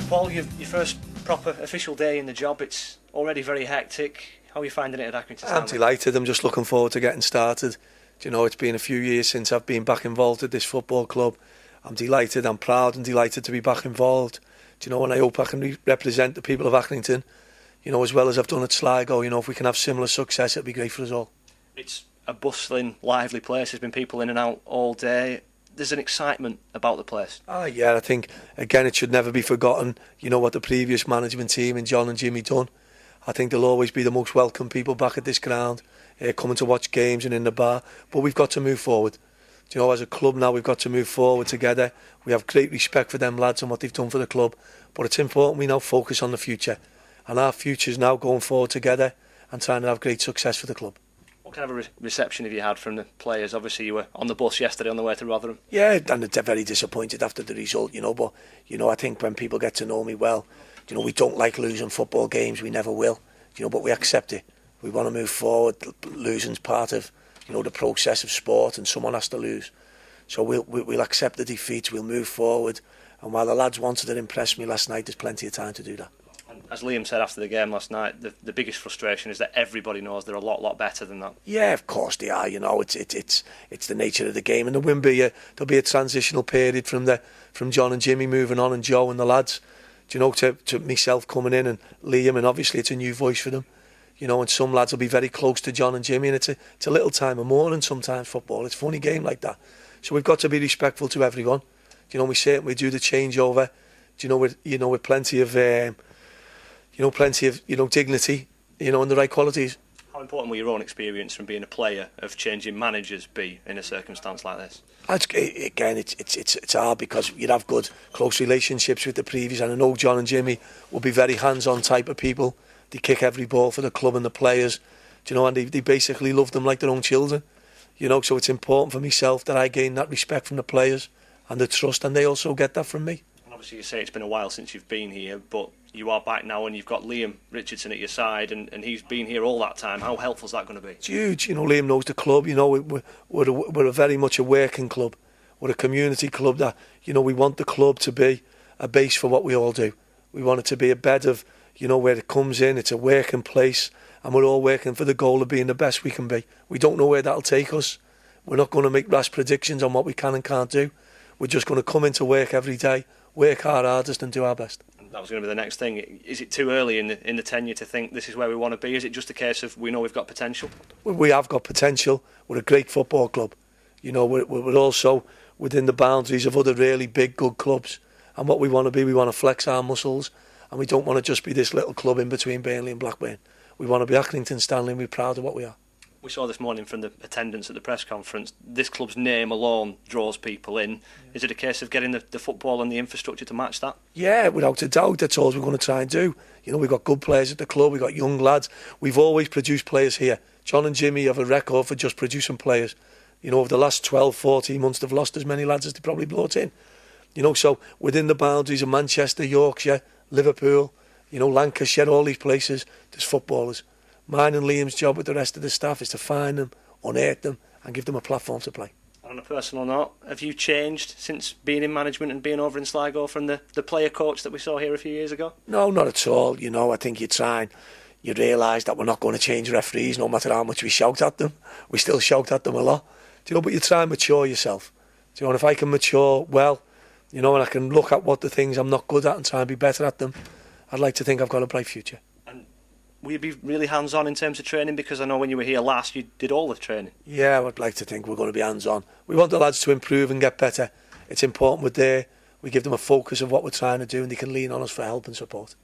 Paul, your first proper official day in the job, it's already very hectic. How are you finding it at Accrington Stanley? I'm delighted. I'm just looking forward to getting started. Do you know, it's been a few years since I've been back involved at this football club. I'm delighted, I'm proud and delighted to be back involved. Do you know, and I hope I can represent the people of Accrington, you know, as well as I've done at Sligo. You know, if we can have similar success, it'd be great for us all. It's a bustling, lively place. There's been people in and out all day. There's an excitement about the place. Yeah, I think, again, it should never be forgotten, you know, what the previous management team and John and Jimmy done. I think they'll always be the most welcome people back at this ground, coming to watch games and in the bar. But we've got to move forward. Do you know, as a club now, we've got to move forward together. We have great respect for them lads and what they've done for the club. But it's important we now focus on the future. And our future is now going forward together and trying to have great success for the club. What kind of a reception have you had from the players? Obviously, you were on the bus yesterday on the way to Rotherham. Yeah, and they're very disappointed after the result, you know. But, you know, I think when people get to know me well, you know, we don't like losing football games. We never will. You know, but we accept it. We want to move forward. Losing's part of, you know, the process of sport, and someone has to lose. So we'll accept the defeat. We'll move forward. And while the lads wanted to impress me last night, there's plenty of time to do that. As Liam said after the game last night, the biggest frustration is that everybody knows they're a lot better than that. Yeah, of course they are. You know, it's the nature of the game, and there'll be a transitional period from John and Jimmy moving on, and Joe and the lads. Do you know, to myself coming in and Liam, and obviously it's a new voice for them. You know, and some lads will be very close to John and Jimmy, and it's a little time of mourning sometimes. Football, it's a funny game like that. So we've got to be respectful to everyone. You know, we do the changeover. Do you know, with plenty of dignity, you know, and the right qualities. How important will your own experience from being a player of changing managers be in a circumstance like this? Again, it's hard because you'd have good, close relationships with the previous, and I know John and Jimmy will be very hands-on type of people. They kick every ball for the club and the players, do you know, and they basically love them like their own children. You know, so it's important for myself that I gain that respect from the players and the trust, and they also get that from me. And obviously you say it's been a while since you've been here, but you are back now and you've got Liam Richardson at your side, and he's been here all that time. How helpful is that going to be? It's huge. You know, Liam knows the club. You know, we're a very much a working club. We're a community club that, you know, we want the club to be a base for what we all do. We want it to be a bed of, you know, where it comes in. It's a working place, and we're all working for the goal of being the best we can be. We don't know where that'll take us. We're not going to make rash predictions on what we can and can't do. We're just going to come into work every day, work our hardest and do our best. That was going to be the next thing. Is it too early in the tenure to think this is where we want to be? Is it just a case of we know we've got potential? We have got potential. We're a great football club. You know, we're also within the boundaries of other really big, good clubs. And what we want to be, we want to flex our muscles. And we don't want to just be this little club in between Burnley and Blackburn. We want to be Accrington Stanley, and we're proud of what we are. We saw this morning from the attendance at the press conference, this club's name alone draws people in. Yeah. Is it a case of getting the football and the infrastructure to match that? Yeah, without a doubt. That's all we're going to try and do. You know, we've got good players at the club, we've got young lads. We've always produced players here. John and Jimmy have a record for just producing players. You know, over the last 12, 14 months, they've lost as many lads as they probably brought in. You know, so within the boundaries of Manchester, Yorkshire, Liverpool, you know, Lancashire, all these places, there's footballers. Mine and Liam's job with the rest of the staff is to find them, unearth them, and give them a platform to play. On a personal note, have you changed since being in management and being over in Sligo from the player coach that we saw here a few years ago? No, not at all. You know, I think you realise that we're not going to change referees no matter how much we shout at them. We still shout at them a lot. Do you know, but you try and mature yourself. Do you know, and if I can mature well, you know, and I can look at what the things I'm not good at and try and be better at them, I'd like to think I've got a bright future. Will you be really hands-on in terms of training? Because I know when you were here last, you did all the training. Yeah, I would like to think we're going to be hands-on. We want the lads to improve and get better. It's important we're there. We give them a focus of what we're trying to do, and they can lean on us for help and support.